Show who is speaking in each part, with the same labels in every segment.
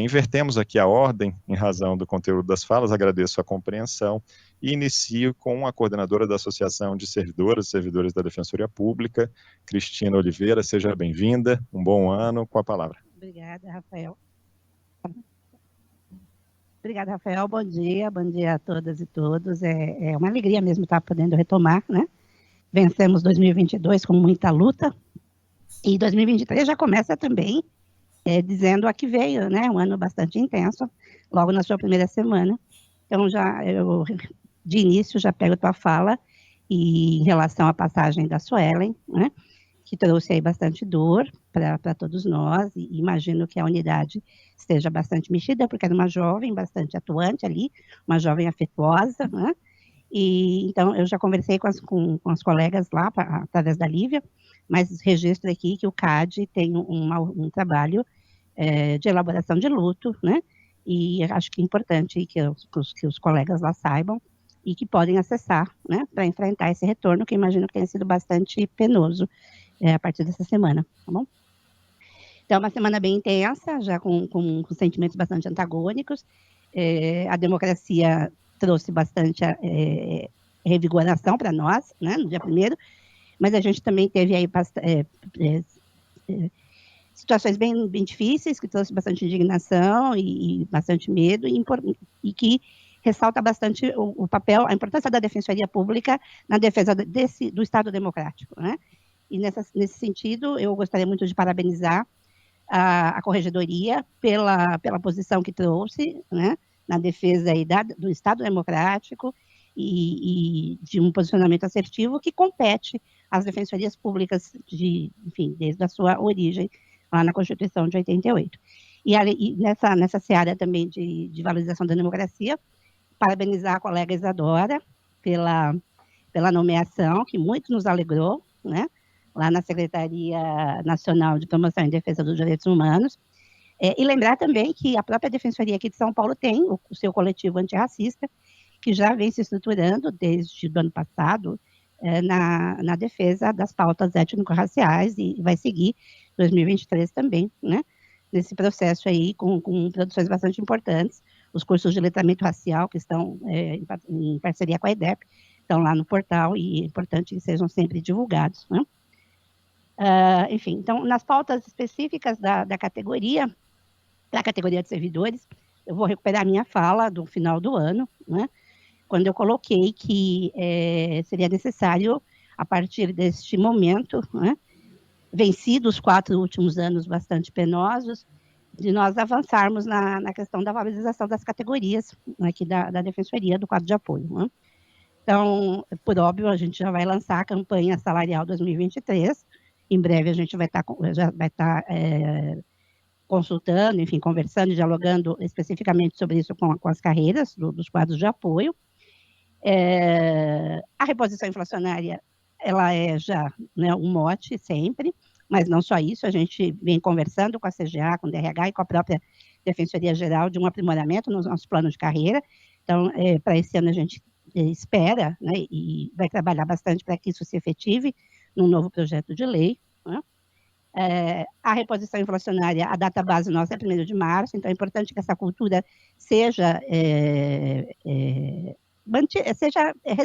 Speaker 1: Invertemos aqui a ordem em razão do conteúdo das falas, agradeço a compreensão e inicio com a coordenadora da Associação de Servidoras e Servidores da Defensoria Pública, Cristina Oliveira. Seja bem-vinda, um bom ano, com a palavra.
Speaker 2: Obrigada, Rafael. Obrigada, Rafael. Bom dia a todas e todos. É uma alegria mesmo estar podendo retomar, né? Vencemos 2022 com muita luta e 2023 já começa também dizendo a que veio, né? Um ano bastante intenso, logo na sua primeira semana. Então, eu de início já pego a tua fala e em relação à passagem da Suelen, né? Que trouxe aí bastante dor para todos nós, e imagino que a unidade esteja bastante mexida, porque era uma jovem bastante atuante ali, uma jovem afetuosa, né? E então eu já conversei com as colegas lá, através da Lívia, mas registro aqui que o CAD tem um trabalho de elaboração de luto, né? E acho que é importante que os colegas lá saibam e que podem acessar, né? Para enfrentar esse retorno, que imagino que tenha sido bastante penoso a partir dessa semana, tá bom? Então, é uma semana bem intensa, já com sentimentos bastante antagônicos. A democracia trouxe bastante revigoração para nós, né, no dia 1º, mas a gente também teve aí situações bem difíceis, que trouxe bastante indignação e bastante medo, e que ressalta bastante o papel, a importância da Defensoria Pública na defesa do Estado Democrático, né? E nesse sentido, eu gostaria muito de parabenizar a Corregedoria pela posição que trouxe, né, na defesa aí do Estado Democrático e de um posicionamento assertivo que compete às defensorias públicas, enfim, desde a sua origem, lá na Constituição de 88. E nessa seara também de valorização da democracia, parabenizar a colega Isadora pela nomeação, que muito nos alegrou, né, lá na Secretaria Nacional de Promoção e Defesa dos Direitos Humanos. E lembrar também que a própria Defensoria aqui de São Paulo tem o seu coletivo antirracista, que já vem se estruturando desde o ano passado na defesa das pautas étnico-raciais e vai seguir 2023 também, né? Nesse processo aí, com produções bastante importantes. Os cursos de letramento racial, que estão em parceria com a EDEP, estão lá no portal e é importante que sejam sempre divulgados, né? Enfim, então, nas pautas específicas da categoria, da categoria de servidores, eu vou recuperar a minha fala do final do ano, né? Quando eu coloquei que seria necessário, a partir deste momento, né, vencidos os 4 últimos anos bastante penosos, de nós avançarmos na questão da valorização das categorias aqui da Defensoria, do quadro de apoio, né? Então, por óbvio, a gente já vai lançar a campanha salarial 2023, em breve a gente já vai estar consultando, enfim, conversando, dialogando especificamente sobre isso com as carreiras dos quadros de apoio. A reposição inflacionária, ela é já, né, um mote sempre, mas não só isso, a gente vem conversando com a CGA, com o DRH e com a própria Defensoria Geral de um aprimoramento nos nossos planos de carreira. Então, para esse ano a gente espera, né, e vai trabalhar bastante para que isso se efetive num novo projeto de lei, né? A reposição inflacionária, a data base nossa é 1º de março, então é importante que essa cultura seja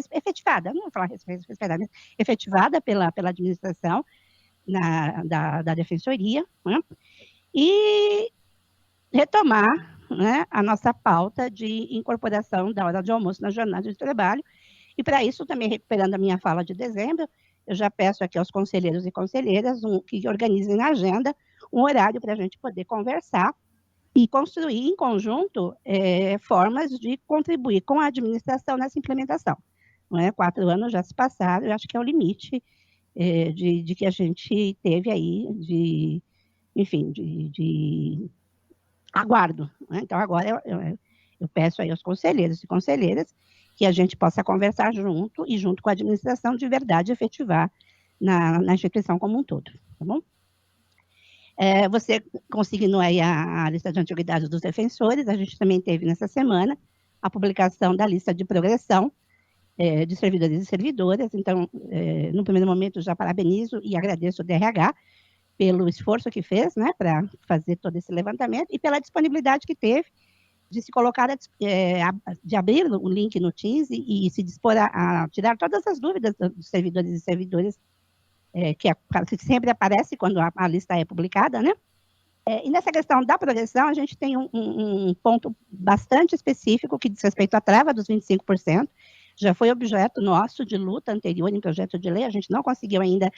Speaker 2: efetivada, não vou falar respeitada, mas efetivada pela administração da Defensoria, né? E retomar, né, a nossa pauta de incorporação da hora de almoço na jornada de trabalho, e para isso, também recuperando a minha fala de dezembro, eu já peço aqui aos conselheiros e conselheiras que organizem na agenda um horário para a gente poder conversar e construir em conjunto formas de contribuir com a administração nessa implementação. Não é? 4 anos já se passaram, eu acho que é o limite de que a gente teve aí, de aguardo. Né? Então, agora eu peço aí aos conselheiros e conselheiras que a gente possa conversar junto com a administração, de verdade efetivar na instituição como um todo, tá bom? Você consignou aí a lista de antiguidades dos defensores, a gente também teve nessa semana a publicação da lista de progressão de servidores e servidoras, então, no primeiro momento, já parabenizo e agradeço o DRH pelo esforço que fez, né, para fazer todo esse levantamento e pela disponibilidade que teve de se colocar, de abrir o link no Teams e se dispor a tirar todas as dúvidas dos servidores e servidoras, que sempre aparece quando a lista é publicada, né? E nessa questão da progressão, a gente tem um ponto bastante específico que diz respeito à trava dos 25%, já foi objeto nosso de luta anterior em projeto de lei, a gente não conseguiu ainda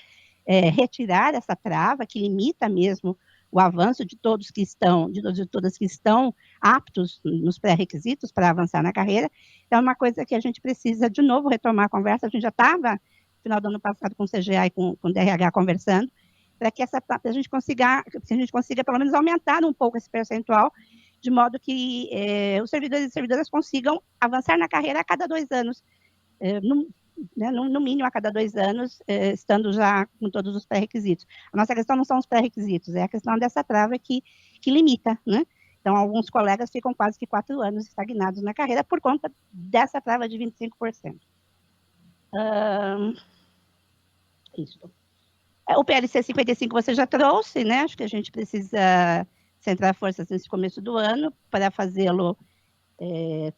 Speaker 2: retirar essa trava, que limita mesmo o avanço de todos que estão, de todas que estão aptos nos pré-requisitos para avançar na carreira. Então, é uma coisa que a gente precisa, de novo, retomar a conversa. A gente já estava, no final do ano passado, com o CGA e com o DRH conversando, para que a gente consiga, pelo menos, aumentar um pouco esse percentual, de modo que os servidores e servidoras consigam avançar na carreira a cada 2 anos, no mínimo a cada 2 anos, estando já com todos os pré-requisitos. A nossa questão não são os pré-requisitos, é a questão dessa trava que limita, né? Então, alguns colegas ficam quase que 4 anos estagnados na carreira por conta dessa trava de 25%. Isso. O PLC 55 você já trouxe, né? Acho que a gente precisa centrar forças nesse começo do ano para fazê-lo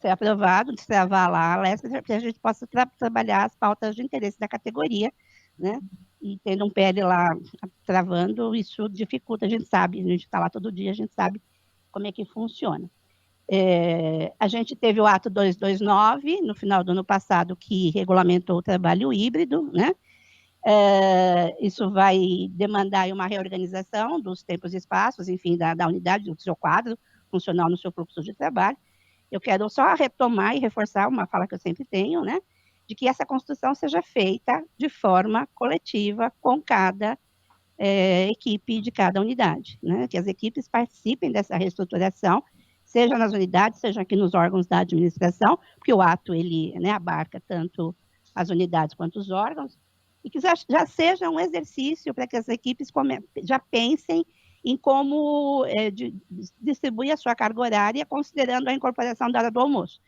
Speaker 2: ser aprovado, destravar lá a LESC, para que a gente possa trabalhar as pautas de interesse da categoria, né? E tendo um PL lá travando, isso dificulta, a gente sabe, a gente está lá todo dia, a gente sabe como é que funciona. A gente teve o ato 229, no final do ano passado, que regulamentou o trabalho híbrido, né? Isso vai demandar uma reorganização dos tempos e espaços, enfim, da unidade, do seu quadro funcional no seu fluxo de trabalho. Eu quero só retomar e reforçar uma fala que eu sempre tenho, né, de que essa construção seja feita de forma coletiva com cada equipe de cada unidade, né, que as equipes participem dessa reestruturação, seja nas unidades, seja aqui nos órgãos da administração, porque o ato, ele, né, abarca tanto as unidades quanto os órgãos, e que já seja um exercício para que as equipes já pensem em como distribuir a sua carga horária, considerando a incorporação da hora do almoço.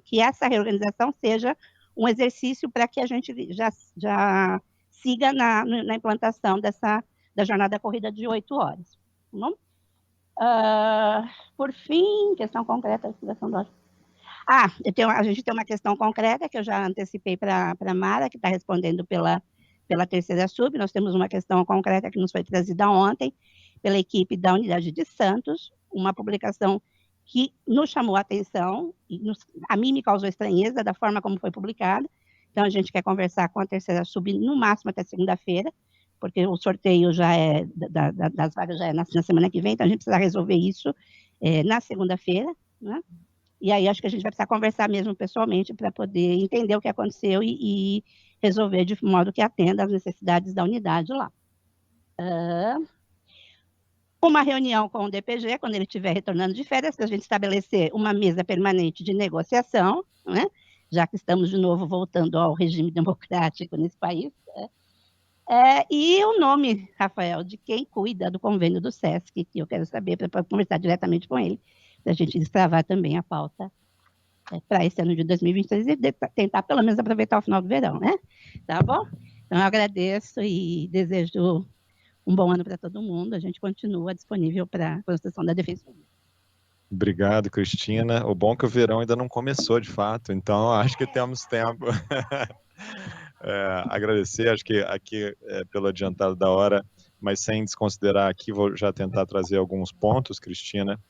Speaker 2: Que essa reorganização seja um exercício para que a gente já siga na implantação da jornada corrida de 8 horas. Tá bom? Por fim, questão concreta, explicação da a gente tem uma questão concreta que eu já antecipei para a Mara, que está respondendo pela terceira sub. Nós temos uma questão concreta que nos foi trazida ontem pela equipe da unidade de Santos, uma publicação que nos chamou a atenção, e a mim me causou estranheza da forma como foi publicada. Então, a gente quer conversar com a terceira sub no máximo até segunda-feira, porque o sorteio já das vagas já é na semana que vem, então a gente precisa resolver isso na segunda-feira, né? E aí acho que a gente vai precisar conversar mesmo pessoalmente para poder entender o que aconteceu e resolver de modo que atenda às necessidades da unidade lá. Uma reunião com o DPG, quando ele estiver retornando de férias, para a gente estabelecer uma mesa permanente de negociação, né? Já que estamos de novo voltando ao regime democrático nesse país. E o nome, Rafael, de quem cuida do convênio do SESC, que eu quero saber para conversar diretamente com ele, para a gente destravar também a pauta para esse ano de 2023 e tentar pelo menos aproveitar o final do verão, né? Tá bom? Então, eu agradeço e desejo um bom ano para todo mundo. A gente continua disponível para a construção da Defensoria.
Speaker 1: Obrigado, Cristina. O bom é que o verão ainda não começou, de fato, então acho que temos tempo. Agradecer, acho que aqui pelo adiantado da hora, mas sem desconsiderar aqui, vou já tentar trazer alguns pontos, Cristina.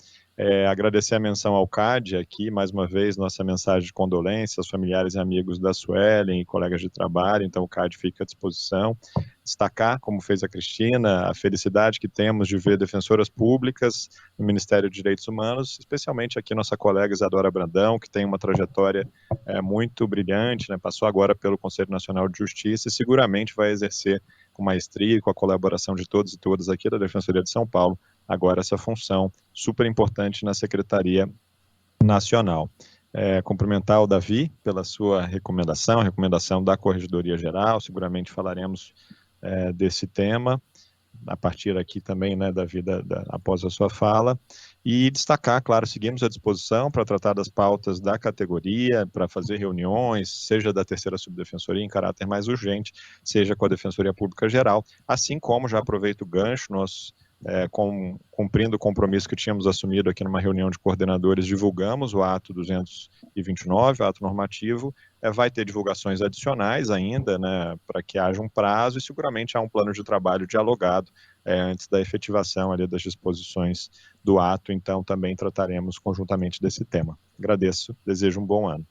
Speaker 1: Agradecer a menção ao CAD aqui, mais uma vez, nossa mensagem de condolência aos familiares e amigos da Suelen e colegas de trabalho, então o CAD fica à disposição. Destacar, como fez a Cristina, a felicidade que temos de ver defensoras públicas no Ministério de Direitos Humanos, especialmente aqui nossa colega Isadora Brandão, que tem uma trajetória muito brilhante, né? Passou agora pelo Conselho Nacional de Justiça e seguramente vai exercer com maestria e com a colaboração de todos e todas aqui da Defensoria de São Paulo, agora essa função super importante na Secretaria Nacional. Cumprimentar o Davi pela sua recomendação, a recomendação da Corregedoria Geral, seguramente falaremos desse tema, a partir aqui também, né, Davi, após a sua fala, E destacar, claro, seguimos à disposição para tratar das pautas da categoria, para fazer reuniões, seja da terceira subdefensoria em caráter mais urgente, seja com a Defensoria Pública Geral, assim como já aproveito o gancho, nós, cumprindo o compromisso que tínhamos assumido aqui numa reunião de coordenadores, divulgamos o ato 229, o ato normativo, vai ter divulgações adicionais ainda, né, para que haja um prazo e seguramente há um plano de trabalho dialogado antes da efetivação ali das disposições do ato, então também trataremos conjuntamente desse tema. Agradeço, desejo um bom ano.